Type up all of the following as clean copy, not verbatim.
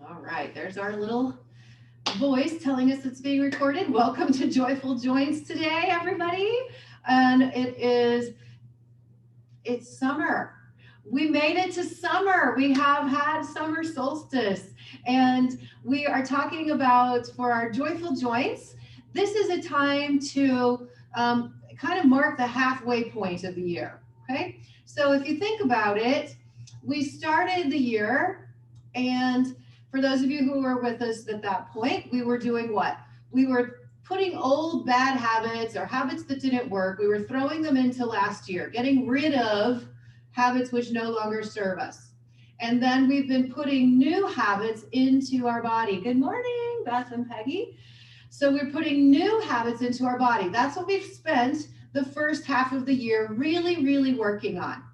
All right, there's our little voice telling us it's being recorded. Welcome to Joyful Joints today, everybody. And it's summer. We made it to summer. We have had summer solstice, and we are talking about for our Joyful Joints. This is a time to kind of mark the halfway point of the year. Okay, so if you think about it, we started the year, and for those of you who were with us at that point, we were doing what? We were putting old bad habits or habits that didn't work, we were throwing them into last year, getting rid of habits which no longer serve us. And then we've been putting new habits into our body. Good morning, Beth and Peggy. So we're putting new habits into our body. That's what we've spent the first half of the year really, really working on.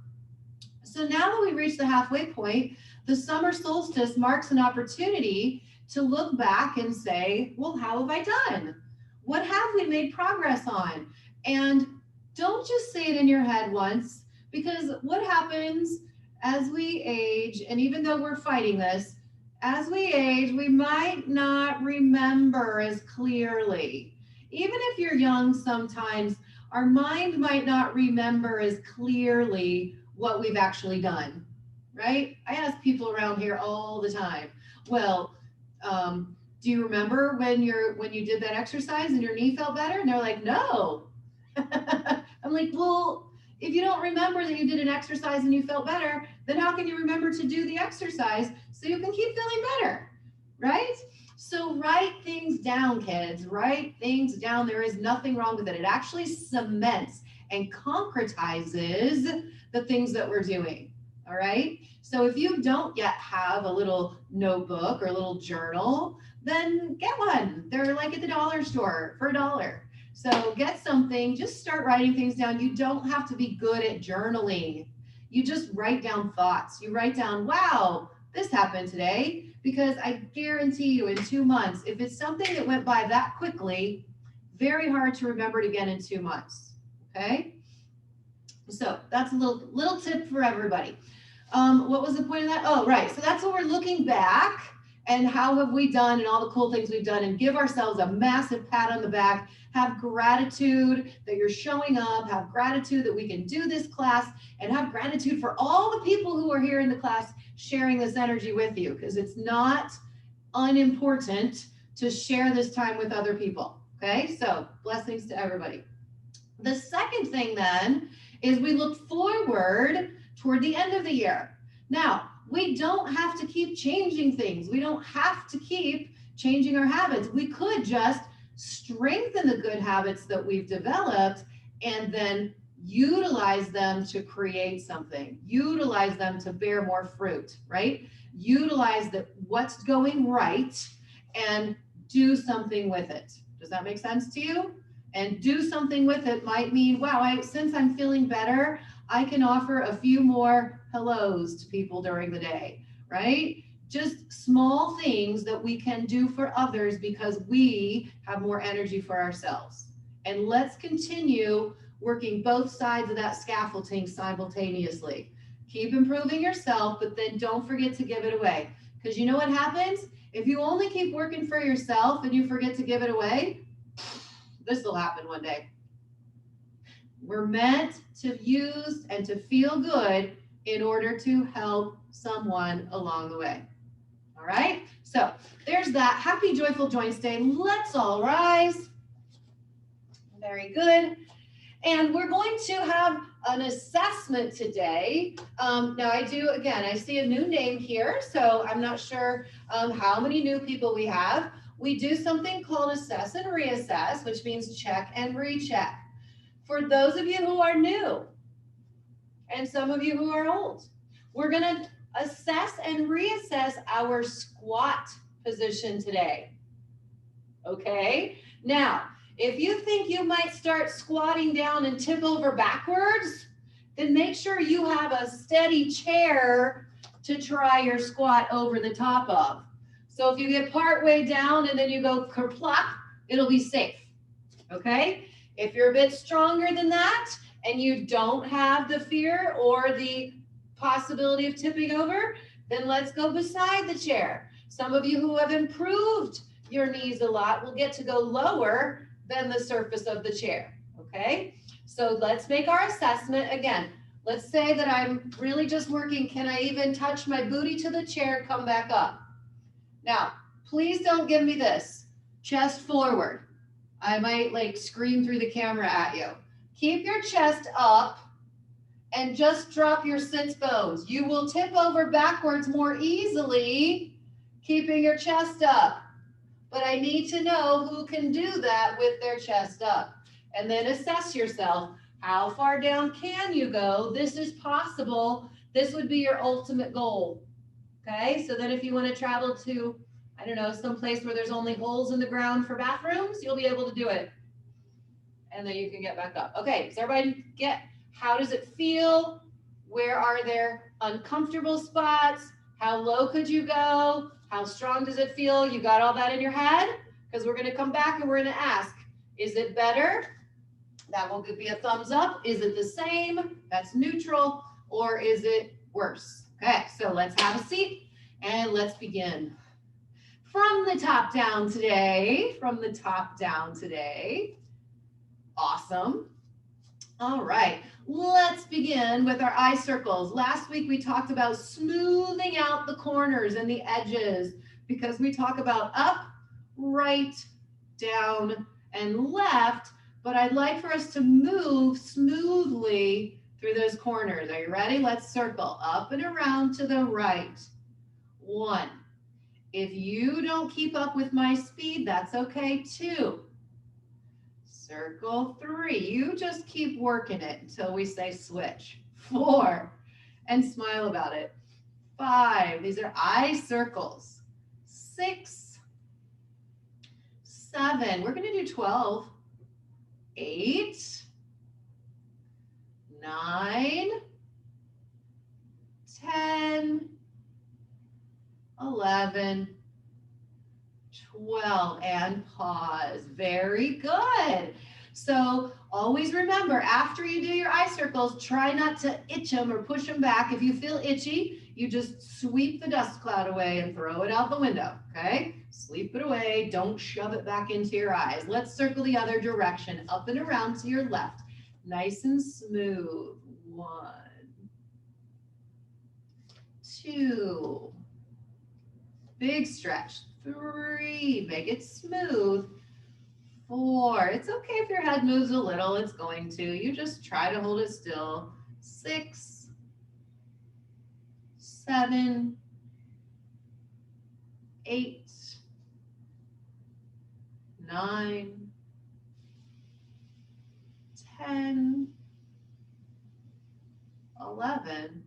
So now that we reach the halfway point, the summer solstice marks an opportunity to look back and say, well, how have I done? What have we made progress on? And don't just say it in your head once, because what happens as we age, and even though we're fighting this, as we age, we might not remember as clearly. Even if you're young, sometimes our mind might not remember as clearly what we've actually done, right? I ask people around here all the time, well, do you remember when you did that exercise and your knee felt better? And they're like, no. I'm like, well, if you don't remember that you did an exercise and you felt better, then how can you remember to do the exercise so you can keep feeling better, right? So write things down, kids. Write things down. There is nothing wrong with it. It actually cements and concretizes the things that we're doing. All right. So if you don't yet have a little notebook or a little journal, then get one. They're like at the dollar store for $1. So get something, just start writing things down. You don't have to be good at journaling. You just write down thoughts. You write down, wow, this happened today, because I guarantee you in 2 months, if it's something that went by that quickly, very hard to remember it again in 2 months. Okay. So that's a little tip for everybody. What was the point of that? Oh, right. So that's what we're looking back and how have we done and all the cool things we've done, and give ourselves a massive pat on the back. Have gratitude that you're showing up, have gratitude that we can do this class, and have gratitude for all the people who are here in the class sharing this energy with you, because it's not unimportant to share this time with other people. Okay, so blessings to everybody. The second thing then is we look forward toward the end of the year. Now, we don't have to keep changing things. We don't have to keep changing our habits. We could just strengthen the good habits that we've developed and then utilize them to create something, utilize them to bear more fruit, right? Utilize what's going right and do something with it. Does that make sense to you? And do something with it might mean, wow, since I'm feeling better, I can offer a few more hellos to people during the day, right? Just small things that we can do for others because we have more energy for ourselves. And let's continue working both sides of that scaffolding simultaneously. Keep improving yourself, but then don't forget to give it away. Because you know what happens? If you only keep working for yourself and you forget to give it away, this will happen one day. We're meant to use and to feel good in order to help someone along the way. All right, so there's that. Happy Joyful Joints Day. Let's all rise. Very good. And we're going to have an assessment today. Now I see a new name here, so I'm not sure how many new people we have. We do something called assess and reassess, which means check and recheck. For those of you who are new, and some of you who are old, we're gonna assess and reassess our squat position today. Okay, now, if you think you might start squatting down and tip over backwards, then make sure you have a steady chair to try your squat over the top of. So if you get part way down and then you go kerplop, it'll be safe, okay? If you're a bit stronger than that and you don't have the fear or the possibility of tipping over, Then let's go beside the chair. Some of you who have improved your knees a lot will get to go lower than the surface of the chair, okay? So let's make our assessment again. Let's say that I'm really just working, can I even touch my booty to the chair, come back up? Now, please don't give me this, chest forward. I might like scream through the camera at you. Keep your chest up and just drop your sits bones. You will tip over backwards more easily, keeping your chest up. But I need to know who can do that with their chest up. And then assess yourself. How far down can you go? This is possible. This would be your ultimate goal. Okay, so then if you want to travel to, I don't know, some place where there's only holes in the ground for bathrooms, you'll be able to do it. And then you can get back up. Okay, does everybody get, how does it feel? Where are there uncomfortable spots? How low could you go? How strong does it feel? You got all that in your head? Because we're going to come back and we're going to ask, is it better? That will be a thumbs up. Is it the same? That's neutral. Or is it worse? Okay, so let's have a seat and let's begin. From the top down today, Awesome. All right, let's begin with our eye circles. Last week we talked about smoothing out the corners and the edges because we talk about up, right, down, and left, but I'd like for us to move smoothly through those corners. Are you ready? Let's circle up and around to the right. 1. If you don't keep up with my speed, that's okay. 2. Circle 3. You just keep working it until we say switch. 4. And smile about it. 5. These are eye circles. 6. 7. We're going to do 12. 8. 9. 10. 11. 12, and pause. Very good. So always remember, after you do your eye circles, try not to itch them or push them back. If you feel itchy, you just sweep the dust cloud away and throw it out the window, okay? Sweep it away. Don't shove it back into your eyes. Let's circle the other direction, up and around to your left. Nice and smooth. 1, 2, big stretch. 3, make it smooth. 4, it's okay if your head moves a little, it's going to. You just try to hold it still. 6, 7, 8, 9, 10, 11,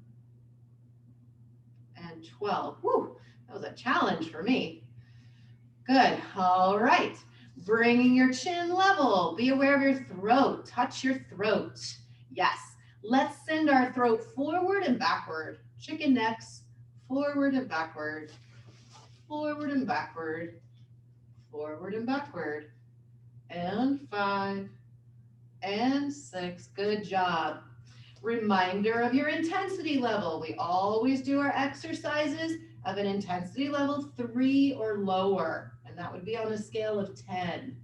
and 12. Whew, that was a challenge for me. Good. All right. Bringing your chin level. Be aware of your throat. Touch your throat. Yes. Let's send our throat forward and backward. Chicken necks. Forward and backward. Forward and backward. Forward and backward. And 5. And 6. Good job. Reminder of your intensity level. We always do our exercises of an intensity level 3 or lower. And that would be on a scale of 10,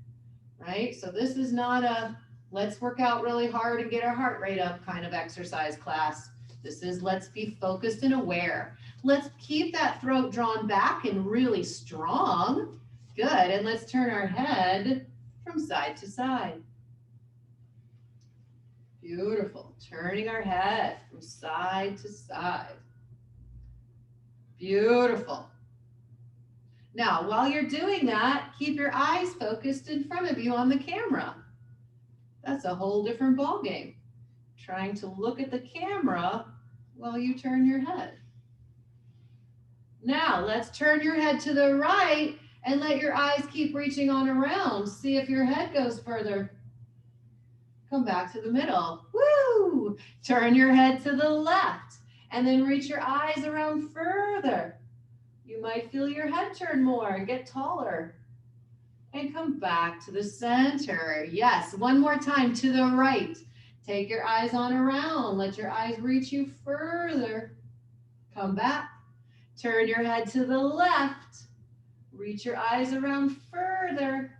right? So this is not a let's work out really hard and get our heart rate up kind of exercise class. This is let's be focused and aware. Let's keep that throat drawn back and really strong. Good. And let's turn our head from side to side. Beautiful. Turning our head from side to side. Beautiful. Now, while you're doing that, keep your eyes focused in front of you on the camera. That's a whole different ballgame. Trying to look at the camera while you turn your head. Now, let's turn your head to the right and let your eyes keep reaching on around. See if your head goes further. Come back to the middle. Woo! Turn your head to the left and then reach your eyes around further. You might feel your head turn more and get taller. And come back to the center. Yes, one more time to the right. Take your eyes on around. Let your eyes reach you further. Come back. Turn your head to the left. Reach your eyes around further.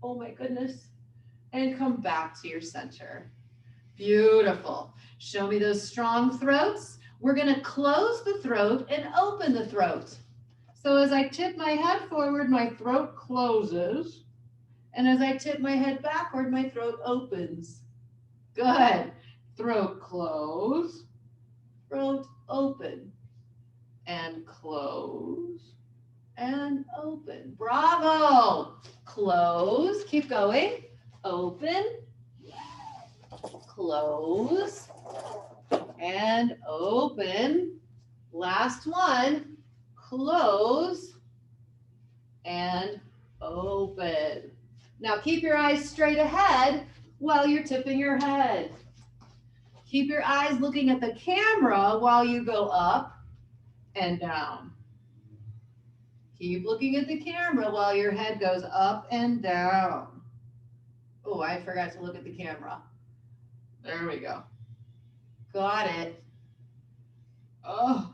Oh my goodness. And come back to your center. Beautiful. Show me those strong throats. We're going to close the throat and open the throat. So as I tip my head forward, my throat closes. And as I tip my head backward, my throat opens. Good. Throat close, throat open, and close, and open. Bravo. Close, keep going. Open, close, and open. Last one. Close, and open. Now keep your eyes straight ahead while you're tipping your head. Keep your eyes looking at the camera while you go up and down. Keep looking at the camera while your head goes up and down. Oh, I forgot to look at the camera. There we go. Got it. Oh,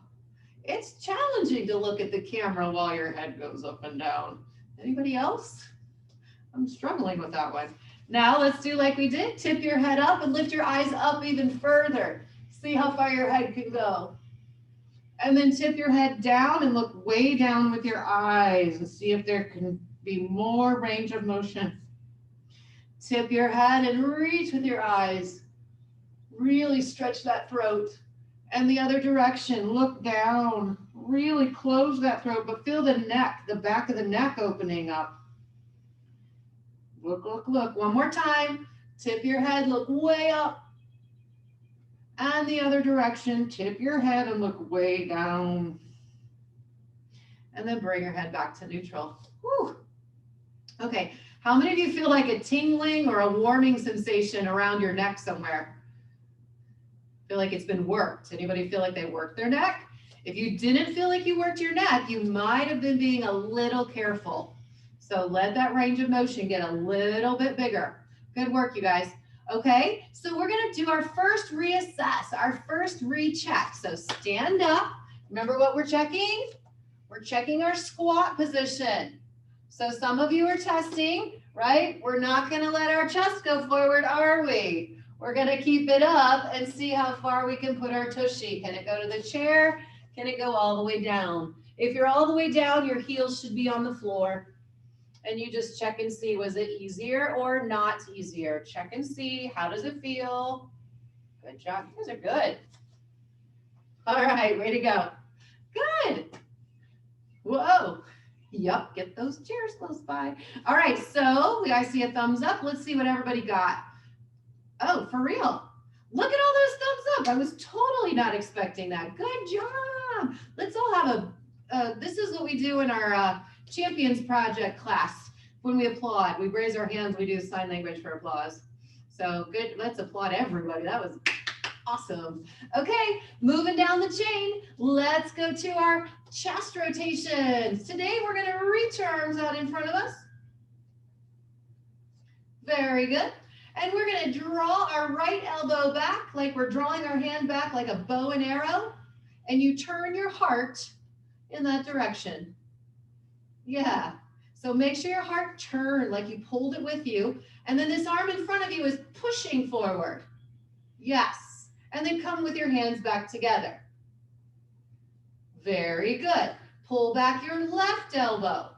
it's challenging to look at the camera while your head goes up and down. Anybody else? I'm struggling with that one. Now let's do like we did. Tip your head up and lift your eyes up even further. See how far your head can go. And then tip your head down and look way down with your eyes and see if there can be more range of motion. Tip your head and reach with your eyes. Really stretch that throat. And the other direction, look down. Really close that throat, but feel the neck, the back of the neck opening up. Look, look, look. One more time. Tip your head, look way up. And the other direction, tip your head and look way down. And then bring your head back to neutral. Whew. Okay, how many of you feel like a tingling or a warming sensation around your neck somewhere? Feel like it's been worked? Anybody feel like they worked their neck? If you didn't feel like you worked your neck, you might have been being a little careful. So let that range of motion get a little bit bigger. Good work, you guys. Okay, so we're gonna do our first reassess, our first recheck. So stand up. Remember what we're checking? We're checking our squat position. So some of you are testing, right? We're not gonna let our chest go forward, are we? We're gonna keep it up and see how far we can put our tushy. Can it go to the chair? Can it go all the way down? If you're all the way down, your heels should be on the floor. And you just check and see, was it easier or not easier? Check and see, how does it feel? Good job, you guys are good. All right, way to go. Good. Whoa. Yup, get those chairs close by. All right, so I see a thumbs up. Let's see what everybody got. Oh, for real. Look at all those thumbs up. I was totally not expecting that. Good job. Let's all have this is what we do in our Champions Project class. When we applaud, we raise our hands, we do sign language for applause. So good, let's applaud everybody. That was awesome. Okay, moving down the chain, let's go to our chest rotations. Today we're gonna reach our arms out in front of us. Very good. And we're gonna draw our right elbow back like we're drawing our hand back like a bow and arrow. And you turn your heart in that direction. Yeah, so make sure your heart turned like you pulled it with you. And then this arm in front of you is pushing forward. Yes, and then come with your hands back together. Very good. Pull back your left elbow.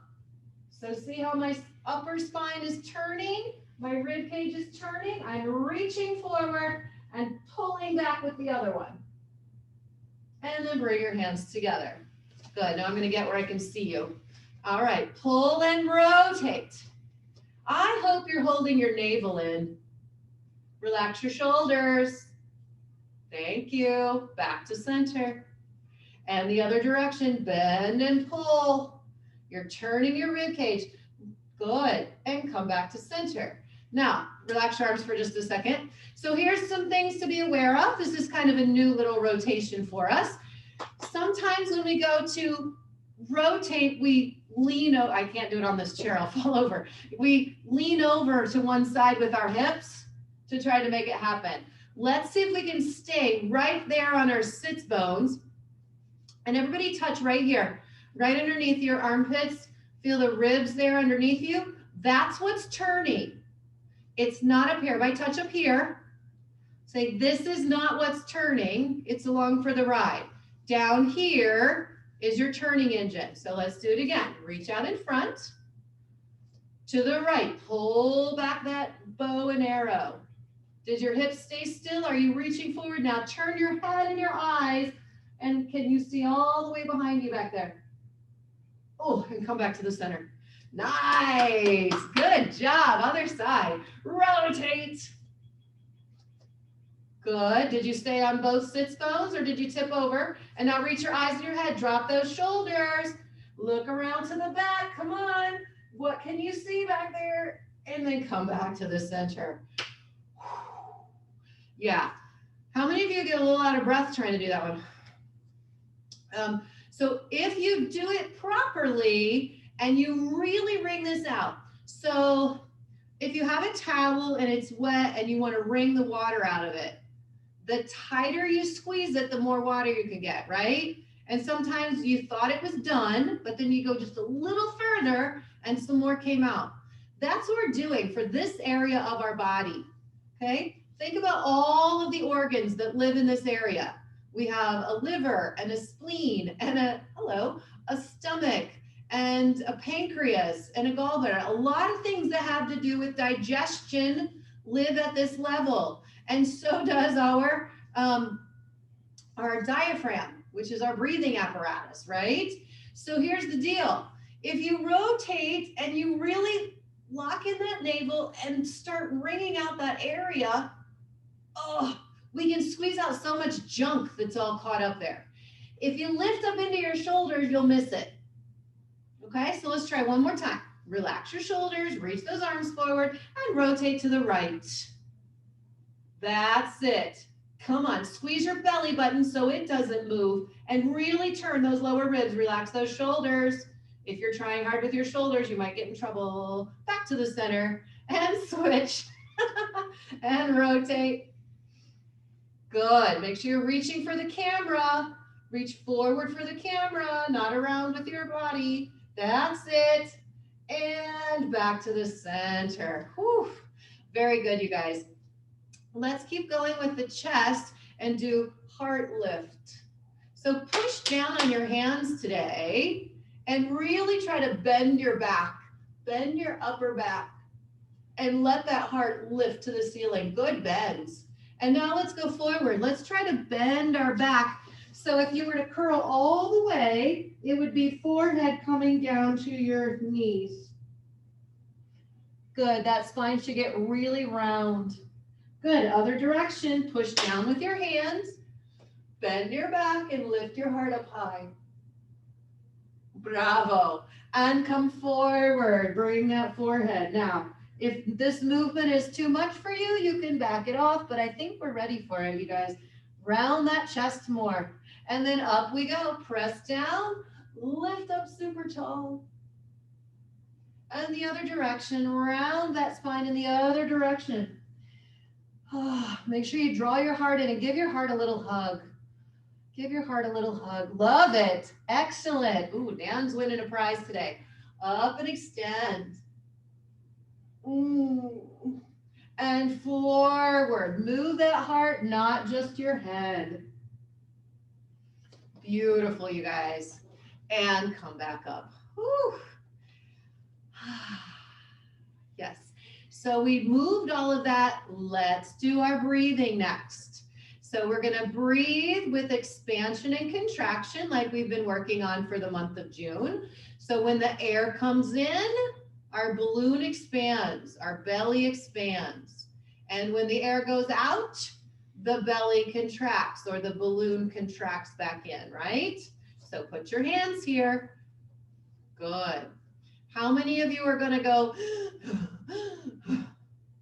So see how my upper spine is turning? My rib cage is turning. I'm reaching forward and pulling back with the other one. And then bring your hands together. Good, now I'm gonna get where I can see you. All right, pull and rotate. I hope you're holding your navel in. Relax your shoulders. Thank you. Back to center. And the other direction, bend and pull. You're turning your rib cage. Good, and come back to center. Now, relax your arms for just a second. So here's some things to be aware of. This is kind of a new little rotation for us. Sometimes when we go to rotate, we lean over. I can't do it on this chair, I'll fall over. We lean over to one side with our hips to try to make it happen. Let's see if we can stay right there on our sits bones And everybody touch right here, right underneath your armpits. Feel the ribs there underneath you. That's what's turning. It's not up here. If I touch up here, say this is not what's turning. It's along for the ride. Down here is your turning engine. So let's do it again. Reach out in front. To the right, pull back that bow and arrow. Did your hips stay still? Are you reaching forward? Now turn your head and your eyes, and can you see all the way behind you back there? Oh, and come back to the center. Nice, good job. Other side, rotate. Good, did you stay on both sits bones or did you tip over? And now reach your eyes and your head, drop those shoulders. Look around to the back, come on. What can you see back there? And then come back to the center. Yeah, how many of you get a little out of breath trying to do that one? So if you do it properly and you really wring this out, so if you have a towel and it's wet and you want to wring the water out of it, the tighter you squeeze it, the more water you can get, right? And sometimes you thought it was done, but then you go just a little further and some more came out. That's what we're doing for this area of our body, okay? Think about all of the organs that live in this area. We have a liver and a spleen and a stomach and a pancreas and a gallbladder. A lot of things that have to do with digestion live at this level. And so does our diaphragm, which is our breathing apparatus, right? So here's the deal. If you rotate and you really lock in that navel and start wringing out that area, we can squeeze out so much junk that's all caught up there. If you lift up into your shoulders, you'll miss it. Okay, so let's try one more time. Relax your shoulders, reach those arms forward, and rotate to the right. That's it. Come on, squeeze your belly button so it doesn't move, and really turn those lower ribs. Relax those shoulders. If you're trying hard with your shoulders, you might get in trouble. Back to the center, and switch, and rotate. Good. Make sure you're reaching for the camera. Reach forward for the camera, not around with your body. That's it. And back to the center. Whew. Very good, you guys. Let's keep going with the chest and do heart lift. So push down on your hands today and really try to bend your back, bend your upper back, and let that heart lift to the ceiling. Good bends. And now let's go forward. Let's try to bend our back. So if you were to curl all the way, it would be forehead coming down to your knees. Good, that spine should get really round. Good, other direction, push down with your hands, bend your back and lift your heart up high. Bravo, and come forward, bring that forehead. Now, if this movement is too much for you, you can back it off, but I think we're ready for it, you guys. Round that chest more. And then up we go. Press down, lift up super tall. And the other direction, round that spine in the other direction. Make sure you draw your heart in and give your heart a little hug. Give your heart a little hug. Love it. Excellent. Ooh, Dan's winning a prize today. Up and extend. Ooh. And forward. Move that heart, not just your head. Beautiful, you guys. And come back up. Whew. Yes. So we moved all of that. Let's do our breathing next. So we're going to breathe with expansion and contraction like we've been working on for the month of June. So when the air comes in, our balloon expands, our belly expands. And when the air goes out, the belly contracts or the balloon contracts back in, right? So put your hands here. Good. How many of you are going to go?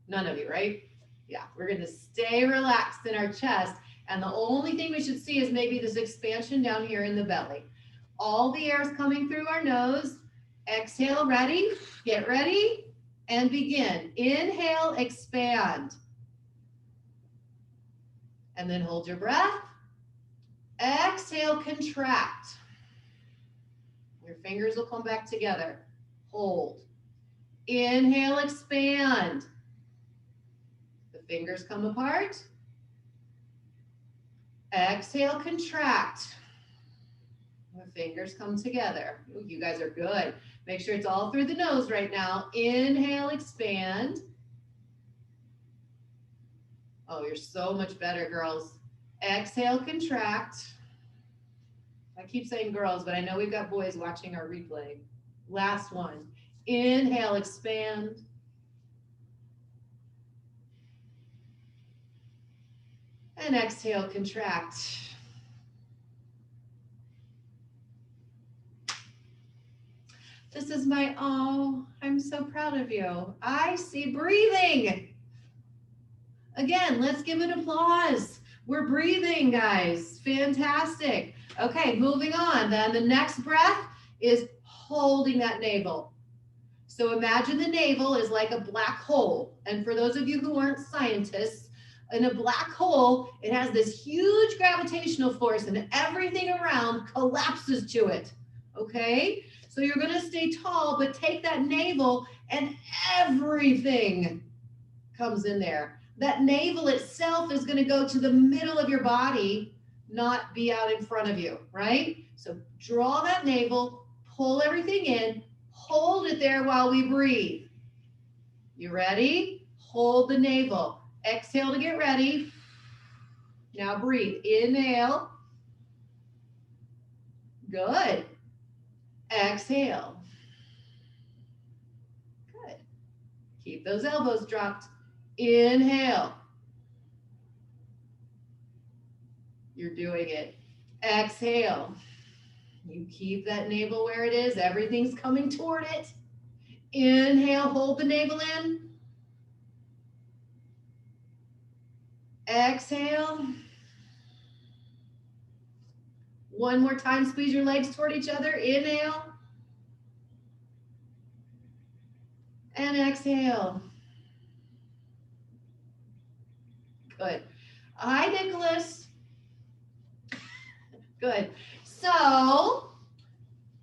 None of you, right? Yeah, we're going to stay relaxed in our chest. And the only thing we should see is maybe this expansion down here in the belly. All the air is coming through our nose. Exhale, ready? Get ready and begin. Inhale, expand. And then hold your breath. Exhale, contract. Your fingers will come back together. Hold. Inhale, expand. The fingers come apart. Exhale, contract. The fingers come together. Ooh, you guys are good. Make sure it's all through the nose right now. Inhale, expand. Oh, you're so much better, girls. Exhale, contract. I keep saying girls, but I know we've got boys watching our replay. Last one. Inhale, expand. And exhale, contract. This is my, oh, I'm so proud of you. I see breathing. Again, let's give an applause. We're breathing, guys. Fantastic. Okay, moving on. Then the next breath is holding that navel. So imagine the navel is like a black hole. And for those of you who aren't scientists, in a black hole, it has this huge gravitational force and everything around collapses to it. Okay? So you're going to stay tall, but take that navel and everything comes in there. That navel itself is going to go to the middle of your body, not be out in front of you, right? So draw that navel, pull everything in, hold it there while we breathe. You ready? Hold the navel. Exhale to get ready. Now breathe. Inhale. Good. Exhale. Good. Keep those elbows dropped. Inhale. You're doing it. Exhale. You keep that navel where it is. Everything's coming toward it. Inhale, hold the navel in. Exhale. One more time, squeeze your legs toward each other. Inhale. And exhale. Good. Hi, Nicholas. Good. So,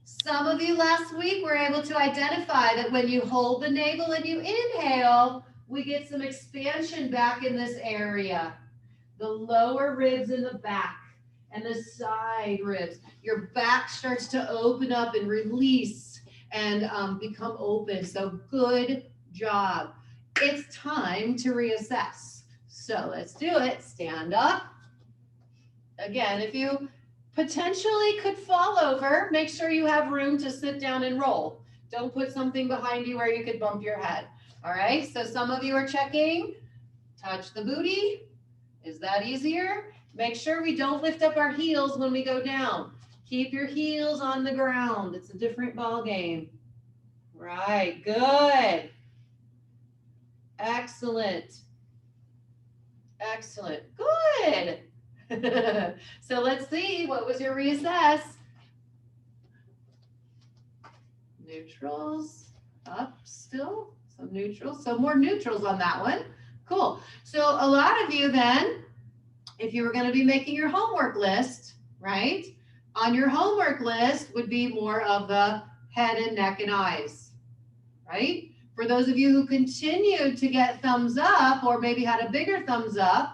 some of you last week were able to identify that when you hold the navel and you inhale, we get some expansion back in this area. The lower ribs in the back and the side ribs. Your back starts to open up and release and become open. So good job. It's time to reassess. So let's do it. Stand up. Again, if you potentially could fall over, make sure you have room to sit down and roll. Don't put something behind you where you could bump your head. All right, so some of you are checking. Touch the booty. Is that easier? Make sure we don't lift up our heels when we go down. Keep your heels on the ground. It's a different ball game. Right, good. Excellent. Excellent. Good. So let's see, what was your reassess? Neutrals, up still, some neutrals, so more neutrals on that one. Cool. So a lot of you then, if you were going to be making your homework list, right? On your homework list would be more of the head and neck and eyes, right? For those of you who continued to get thumbs up or maybe had a bigger thumbs up,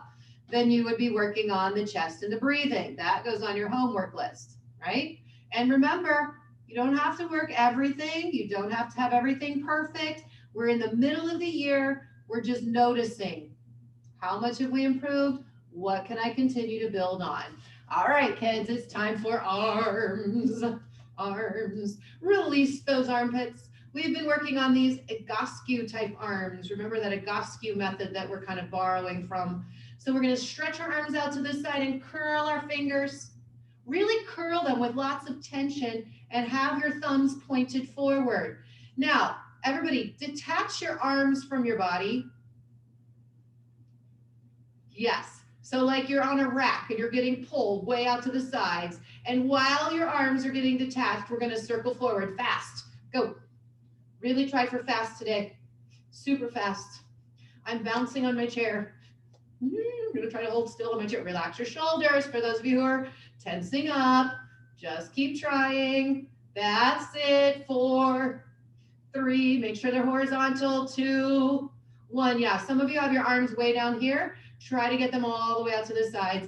then you would be working on the chest and the breathing. That goes on your homework list, right? And remember, you don't have to work everything. You don't have to have everything perfect. We're in the middle of the year. We're just noticing how much have we improved? What can I continue to build on? All right, kids, it's time for arms. Arms. Release those armpits. We've been working on these Egoscue type arms. Remember that Egoscue method that we're kind of borrowing from. So we're going to stretch our arms out to the side and curl our fingers. Really curl them with lots of tension and have your thumbs pointed forward. Now, everybody, detach your arms from your body. Yes. So like you're on a rack and you're getting pulled way out to the sides. And while your arms are getting detached, we're going to circle forward fast. Go. Really try for fast today. Super fast. I'm bouncing on my chair. I'm going to try to hold still on my chair. Relax your shoulders. For those of you who are tensing up. Just keep trying. That's it. 4, 3, make sure they're horizontal. 2, 1. Yeah, some of you have your arms way down here. Try to get them all the way out to the sides.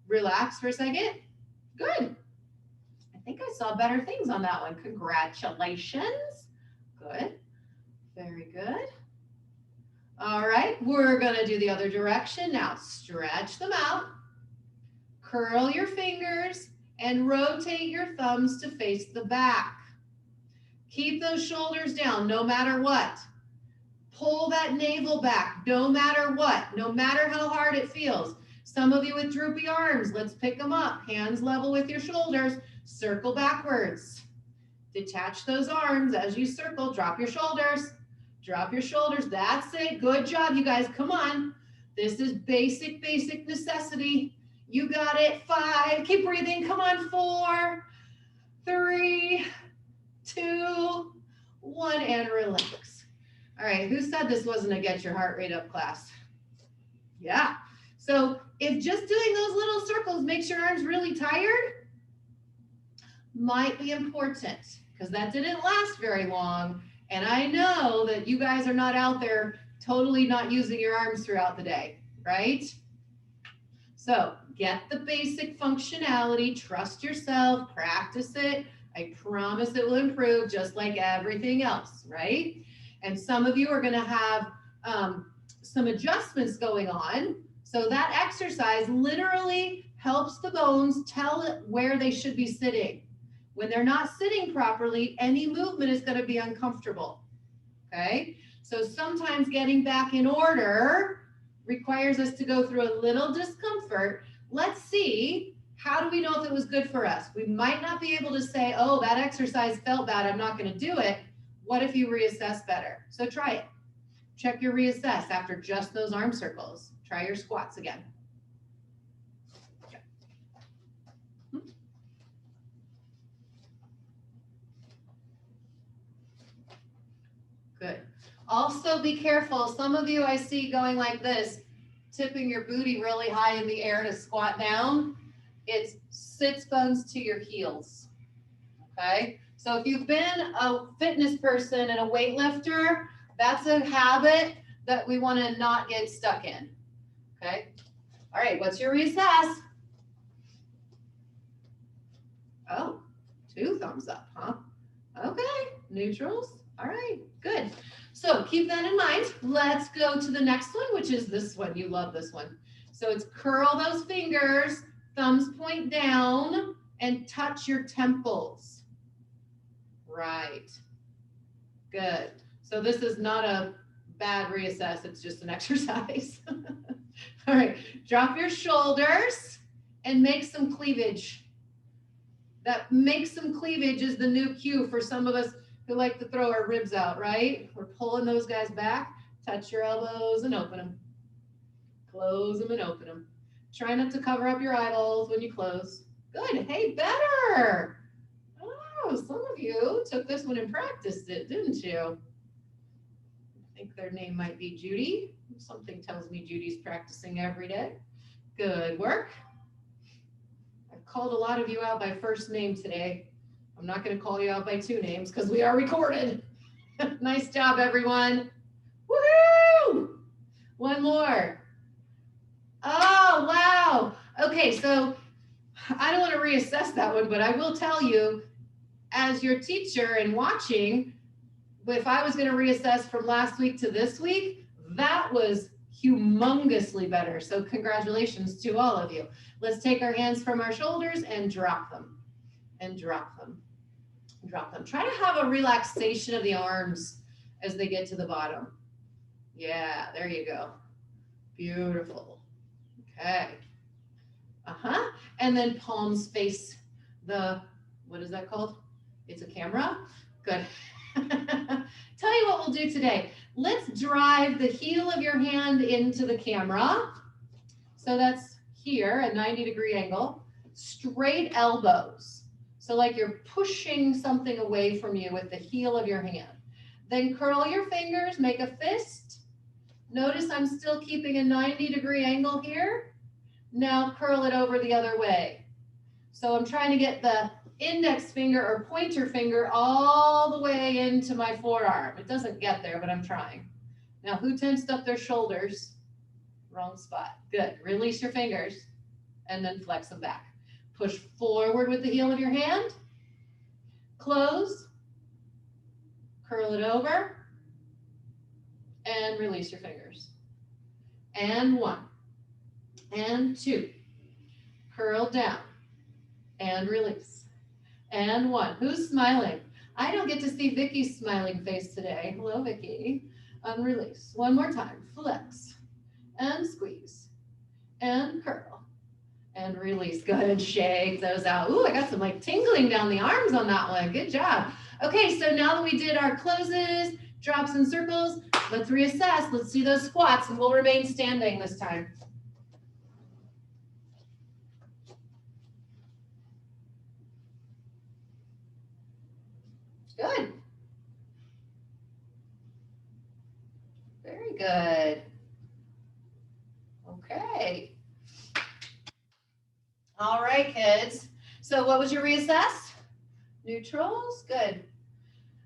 Relax for a second. Good. I think I saw better things on that one. Congratulations. Good. Very good. All right, we're gonna do the other direction. Now stretch them out, curl your fingers, and rotate your thumbs to face the back. Keep those shoulders down no matter what. Pull that navel back no matter what, no matter how hard it feels. Some of you with droopy arms, let's pick them up. Hands level with your shoulders, circle backwards. Detach those arms as you circle, drop your shoulders. Drop your shoulders, that's it. Good job, you guys, come on. This is basic necessity. You got it. 5, keep breathing, come on. 4, 3, 2, 1, and relax. All right, who said this wasn't a get your heart rate up class? Yeah, so if just doing those little circles makes your arms really tired, might be important because that didn't last very long. And I know that you guys are not out there totally not using your arms throughout the day, right? So get the basic functionality, trust yourself, practice it. I promise it will improve just like everything else, right? And some of you are gonna have some adjustments going on. So that exercise literally helps the bones tell it where they should be sitting. When they're not sitting properly, any movement is going to be uncomfortable, okay? So sometimes getting back in order requires us to go through a little discomfort. Let's see, how do we know if it was good for us? We might not be able to say, oh, that exercise felt bad, I'm not going to do it. What if you reassess better? So try it. Check your reassess after just those arm circles. Try your squats again. Good. Also be careful. Some of you I see going like this, tipping your booty really high in the air to squat down. It sits bones to your heels, okay? So if you've been a fitness person and a weightlifter, that's a habit that we want to not get stuck in, okay? All right, what's your reassess? Oh, 2 thumbs up, huh? Okay, neutrals. All right, good. So keep that in mind. Let's go to the next one, which is this one. You love this one. So it's curl those fingers, thumbs point down, and touch your temples. Right. Good. So this is not a bad reassess. It's just an exercise. All right. Drop your shoulders and make some cleavage. That make some cleavage is the new cue for some of us who like to throw our ribs out, right? We're pulling those guys back. Touch your elbows and open them. Close them and open them. Try not to cover up your eyeballs when you close. Good. Hey, better. Oh, some of you took this one and practiced it, didn't you? I think their name might be Judy. Something tells me Judy's practicing every day. Good work. I've called a lot of you out by first name today. I'm not going to call you out by 2 names because we are recorded. Nice job, everyone. Woohoo! One more. Oh, wow. Okay, so I don't want to reassess that one, but I will tell you, as your teacher and watching, if I was going to reassess from last week to this week, that was humongously better. So congratulations to all of you. Let's take our hands from our shoulders and drop them, and drop them. Drop them. Try to have a relaxation of the arms as they get to the bottom. Yeah, there you go. Beautiful. Okay. And then palms face the, what is that called? It's a camera. Good. Tell you what we'll do today. Let's drive the heel of your hand into the camera. So that's here, a 90-degree angle. Straight elbows. So like you're pushing something away from you with the heel of your hand. Then curl your fingers, make a fist. Notice I'm still keeping a 90-degree angle here. Now curl it over the other way. So I'm trying to get the index finger or pointer finger all the way into my forearm. It doesn't get there, but I'm trying. Now, who tensed up their shoulders? Wrong spot. Good. Release your fingers and then flex them back. Push forward with the heel of your hand. Close. Curl it over. And release your fingers. And 1. And 2. Curl down. And release. And 1. Who's smiling? I don't get to see Vicky's smiling face today. Hello, Vicky. Release. One more time. Flex. And squeeze. And curl. And release. Good. Shake those out. Ooh, I got some like tingling down the arms on that one. Good job. Okay, so now that we did our closes, drops and circles, let's reassess. Let's do those squats and we'll remain standing this time. Good. Very good. Okay. All right, kids. So what was your reassess? Neutrals? Good.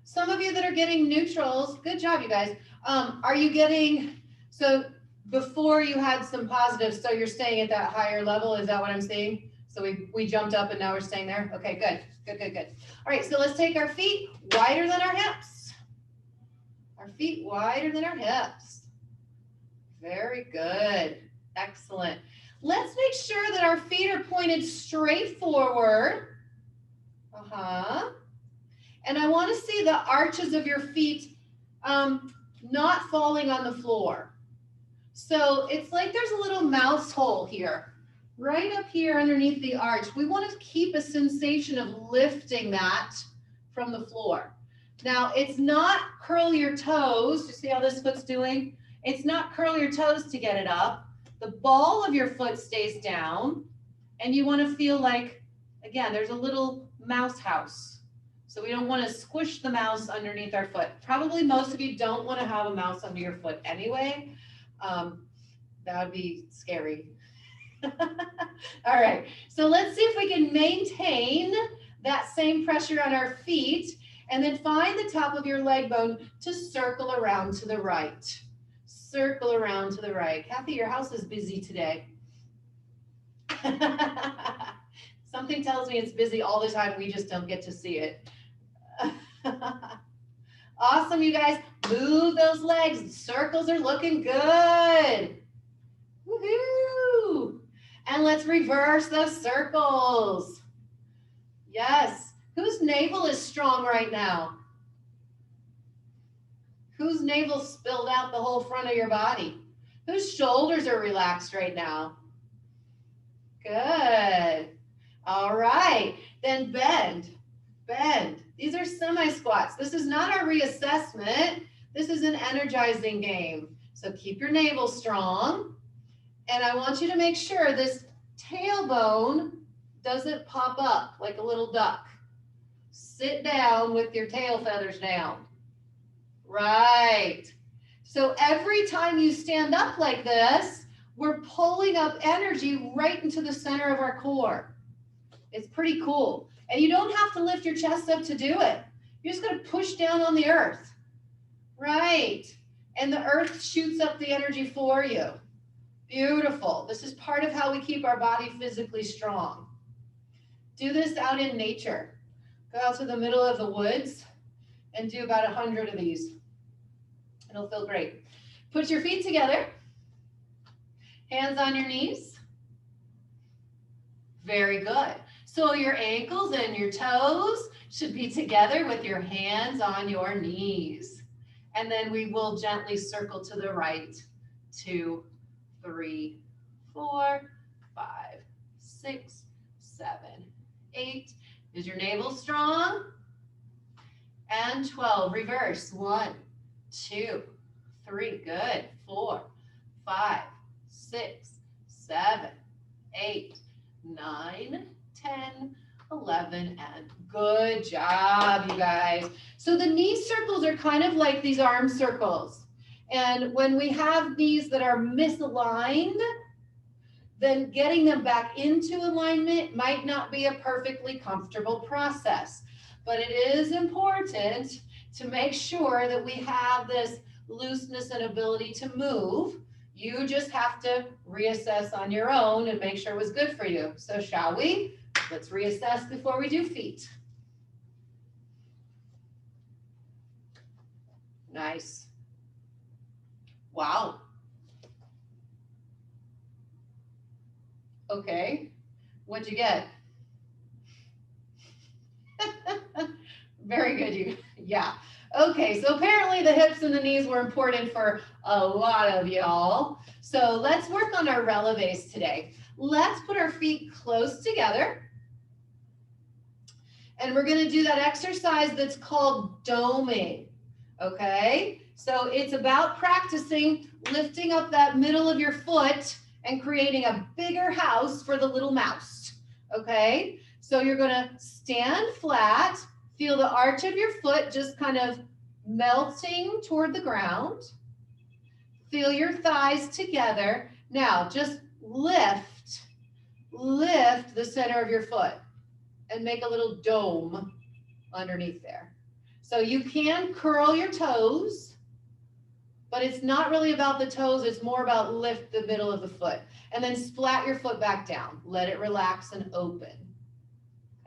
Some of you that are getting neutrals, good job, you guys. Are you getting, so before you had some positives, so you're staying at that higher level, is that what I'm seeing? So we jumped up and now we're staying there? Okay, good, good, good, good. All right, so let's take our feet wider than our hips. Our feet wider than our hips. Very good, excellent. Let's make sure that our feet are pointed straight forward. And I want to see the arches of your feet not falling on the floor. So it's like there's a little mouse hole here, right up here underneath the arch. We want to keep a sensation of lifting that from the floor. Now, it's not curl your toes. You see how this foot's doing? It's not curl your toes to get it up. The ball of your foot stays down, and you want to feel like, again, there's a little mouse house. So we don't want to squish the mouse underneath our foot. Probably most of you don't want to have a mouse under your foot anyway. That would be scary. All right, so let's see if we can maintain that same pressure on our feet and then find the top of your leg bone to circle around to the right. Circle around to the right. Kathy, your house is busy today. Something tells me it's busy all the time. We just don't get to see it. Awesome, you guys. Move those legs. Circles are looking good. Woohoo! And let's reverse those circles. Yes. Whose navel is strong right now? Whose navel spilled out the whole front of your body? Whose shoulders are relaxed right now? Good. All right. Then bend. Bend. These are semi-squats. This is not our reassessment. This is an energizing game. So keep your navel strong. And I want you to make sure this tailbone doesn't pop up like a little duck. Sit down with your tail feathers down. Right. So every time you stand up like this, we're pulling up energy right into the center of our core. It's pretty cool. And you don't have to lift your chest up to do it. You're just going to push down on the earth. Right. And the earth shoots up the energy for you. Beautiful. This is part of how we keep our body physically strong. Do this out in nature. Go out to the middle of the woods and do about 100 of these. It'll feel great. Put your feet together. Hands on your knees. Very good. So your ankles and your toes should be together with your hands on your knees. And then we will gently circle to the right. 2, 3, 4, 5, 6, 7, 8. Is your navel strong? And 12. Reverse. 1, 2, 3. Good. 4, 5, 6, 7, 8, 9, 10, 11, and good job, you guys. So the knee circles are kind of like these arm circles. And when we have knees that are misaligned, then getting them back into alignment might not be a perfectly comfortable process. But it is important to make sure that we have this looseness and ability to move. You just have to reassess on your own and make sure it was good for you. So shall we? Let's reassess before we do feet. Nice. Wow. Okay. What'd you get? Very good. Yeah. Okay, so apparently the hips and the knees were important for a lot of y'all. So let's work on our releves today. Let's put our feet close together. And we're going to do that exercise that's called doming. Okay? So it's about practicing lifting up that middle of your foot and creating a bigger house for the little mouse. Okay? So you're going to stand flat. Feel the arch of your foot just kind of melting toward the ground. Feel your thighs together. Now, just lift the center of your foot and make a little dome underneath there. So you can curl your toes, but it's not really about the toes. It's more about lift the middle of the foot. And then splat your foot back down. Let it relax and open.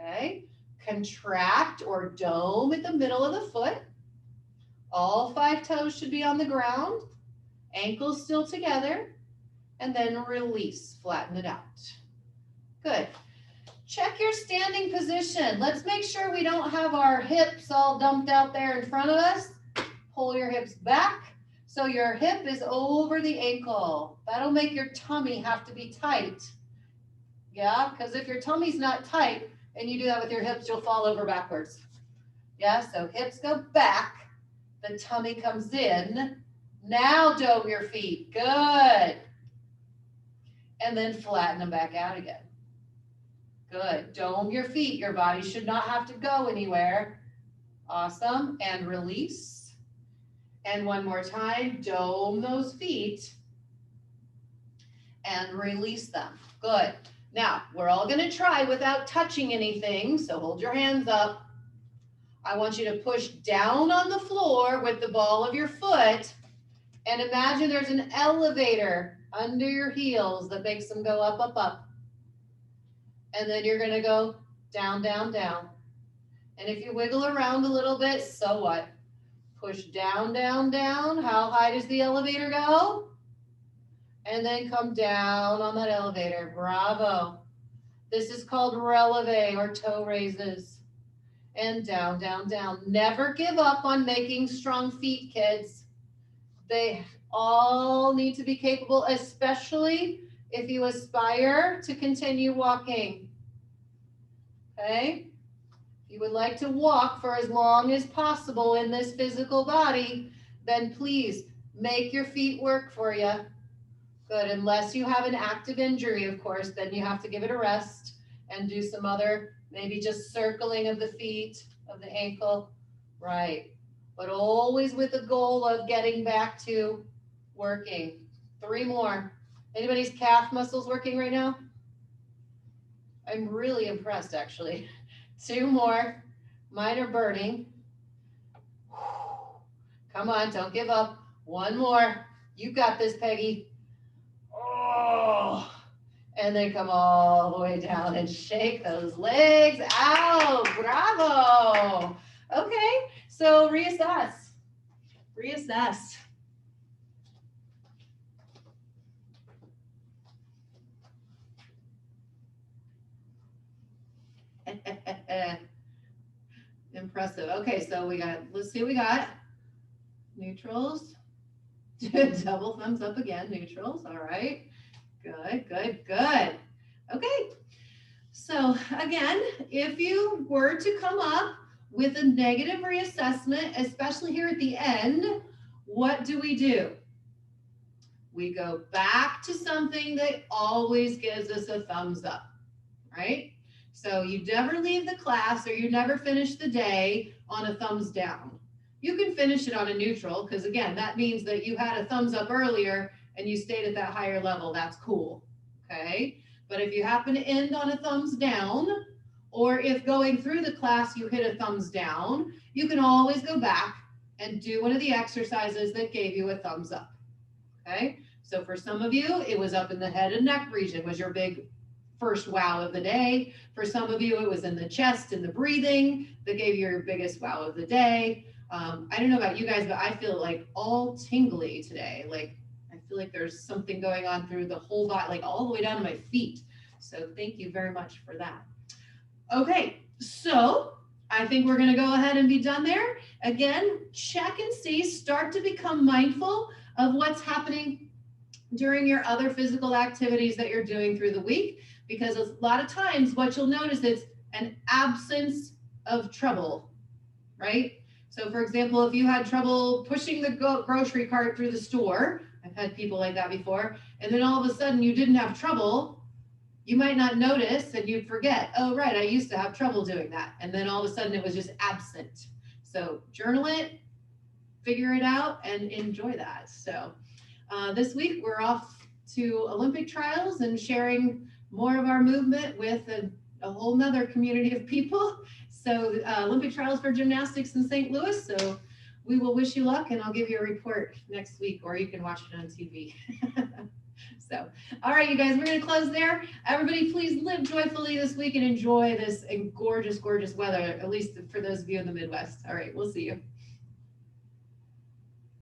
Okay? Contract or dome at the middle of the foot. All 5 toes should be on the ground. Ankles still together. And then release, flatten it out. Good. Check your standing position. Let's make sure we don't have our hips all dumped out there in front of us. Pull your hips back so your hip is over the ankle. That'll make your tummy have to be tight. Yeah, because if your tummy's not tight, and you do that with your hips, you'll fall over backwards. Yeah, so hips go back, the tummy comes in. Now dome your feet, good. And then flatten them back out again. Good, dome your feet. Your body should not have to go anywhere. Awesome, and release. And one more time, dome those feet and release them. Good. Now, we're all going to try without touching anything, so hold your hands up. I want you to push down on the floor with the ball of your foot, and imagine there's an elevator under your heels that makes them go up, up, up. And then you're going to go down, down, down. And if you wiggle around a little bit, so what? Push down, down, down. How high does the elevator go? And then come down on that elevator. Bravo. This is called releve or toe raises. And down, down, down. Never give up on making strong feet, kids. They all need to be capable, especially if you aspire to continue walking. Okay? If you would like to walk for as long as possible in this physical body, then please make your feet work for you. Good, unless you have an active injury, of course, then you have to give it a rest and do some other, maybe just circling of the feet, of the ankle. Right, but always with the goal of getting back to working. 3 more. Anybody's calf muscles working right now? I'm really impressed, actually. 2 more. Mine are burning. Come on, don't give up. 1 more. You got this, Peggy. Oh, and then come all the way down and shake those legs out. Bravo. Okay, so reassess. Reassess. Impressive. Okay, so we got, let's see what we got. Neutrals. Double thumbs up again, neutrals. All right. Good, good, good. Okay. So again, if you were to come up with a negative reassessment, especially here at the end, what do? We go back to something that always gives us a thumbs up, right? So you never leave the class or you never finish the day on a thumbs down. You can finish it on a neutral because, again, that means that you had a thumbs up earlier and you stayed at that higher level. That's cool, okay? But if you happen to end on a thumbs down, or if going through the class you hit a thumbs down, you can always go back and do one of the exercises that gave you a thumbs up, okay? So for some of you, it was up in the head and neck region was your big first wow of the day. For some of you, it was in the chest and the breathing that gave you your biggest wow of the day. I don't know about you guys, but I feel like all tingly today. Like I feel like there's something going on through the whole body, like all the way down to my feet. So thank you very much for that. Okay, so I think we're going to go ahead and be done there. Again, check and see, start to become mindful of what's happening during your other physical activities that you're doing through the week, because a lot of times what you'll notice is an absence of trouble, right? So for example, if you had trouble pushing the grocery cart through the store, I've had people like that before, and then all of a sudden you didn't have trouble, you might not notice and you'd forget, oh, right, I used to have trouble doing that. And then all of a sudden it was just absent. So journal it, figure it out, and enjoy that. So this week we're off to Olympic trials and sharing more of our movement with a whole nother community of people. So Olympic trials for gymnastics in St. Louis. So we will wish you luck, and I'll give you a report next week, or you can watch it on TV. So, all right, you guys, we're going to close there. Everybody, please live joyfully this week and enjoy this gorgeous, gorgeous weather, at least for those of you in the Midwest. All right, we'll see you.